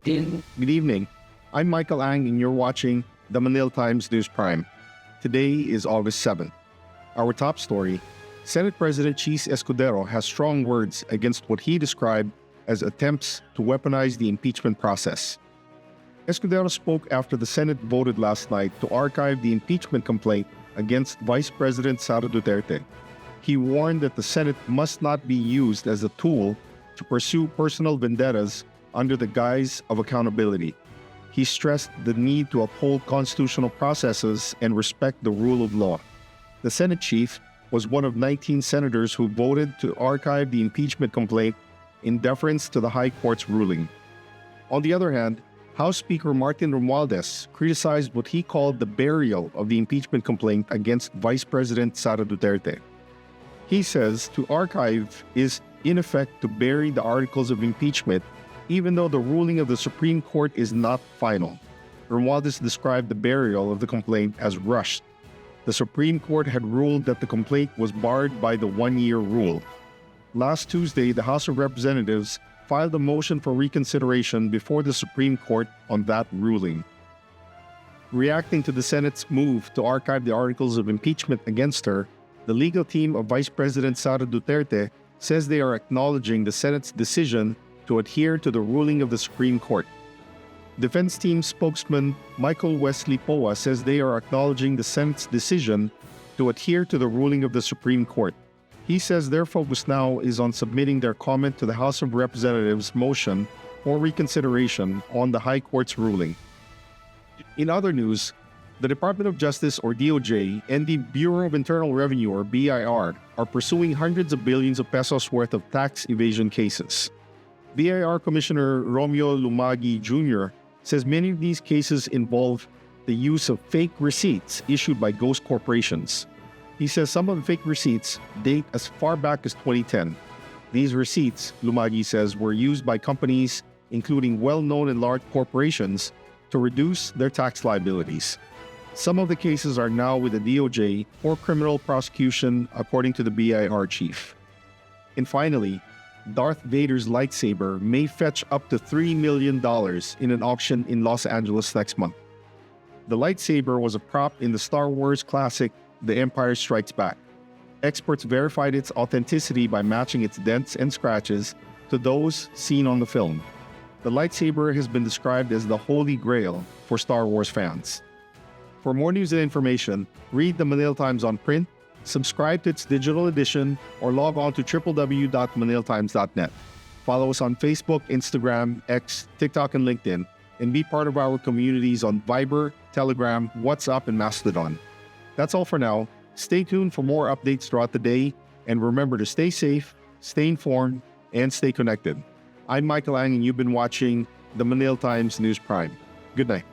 Good evening. I'm Michael Ang, and you're watching the Manila Times News Prime. Today is August 7th. Our top story: Senate President Cheese Escudero has strong words against what he described as attempts to weaponize the impeachment process. Escudero spoke after the Senate voted last night to archive the impeachment complaint against Vice President Sara Duterte. He warned that the Senate must not be used as a tool to pursue personal vendettas under the guise of accountability. He stressed the need to uphold constitutional processes and respect the rule of law. The Senate chief was one of 19 senators who voted to archive the impeachment complaint in deference to the High Court's ruling. On the other hand, House Speaker Martin Romualdez criticized what he called the burial of the impeachment complaint against Vice President Sara Duterte. He says to archive is, in effect, to bury the articles of impeachment, even though the ruling of the Supreme Court is not final. Romualdez described the burial of the complaint as rushed. The Supreme Court had ruled that the complaint was barred by the one-year rule. Last Tuesday, the House of Representatives filed a motion for reconsideration before the Supreme Court on that ruling. Reacting to the Senate's move to archive the articles of impeachment against her, the legal team of Vice President Sara Duterte says they are acknowledging the Senate's decision to adhere to the ruling of the Supreme Court. Defense team spokesman Michael Wesley Poa says they are acknowledging the Senate's decision to adhere to the ruling of the Supreme Court. He says their focus now is on submitting their comment to the House of Representatives motion for reconsideration on the High Court's ruling. In other news, the Department of Justice, or DOJ, and the Bureau of Internal Revenue, or BIR, are pursuing hundreds of billions of pesos worth of tax evasion cases. BIR Commissioner Romeo Lumagi Jr. says many of these cases involve the use of fake receipts issued by ghost corporations. He says some of the fake receipts date as far back as 2010. These receipts, Lumagi says, were used by companies, including well-known and large corporations, to reduce their tax liabilities. Some of the cases are now with the DOJ for criminal prosecution, according to the BIR chief. And finally, Darth Vader's lightsaber may fetch up to $3 million in an auction in Los Angeles next month. The lightsaber was a prop in the Star Wars classic The Empire Strikes Back. Experts verified its authenticity by matching its dents and scratches to those seen on the film. The lightsaber has been described as the Holy Grail for Star Wars fans. For more news and information, read the Manila Times on print, subscribe to its digital edition, or log on to www.manilatimes.net. Follow us on Facebook, Instagram, X, TikTok, and LinkedIn, and be part of our communities on Viber, Telegram, WhatsApp, and Mastodon. That's all for now. Stay tuned for more updates throughout the day, and remember to stay safe, stay informed, and stay connected. I'm Michael Ang, and you've been watching the Manila Times News Prime. Good night.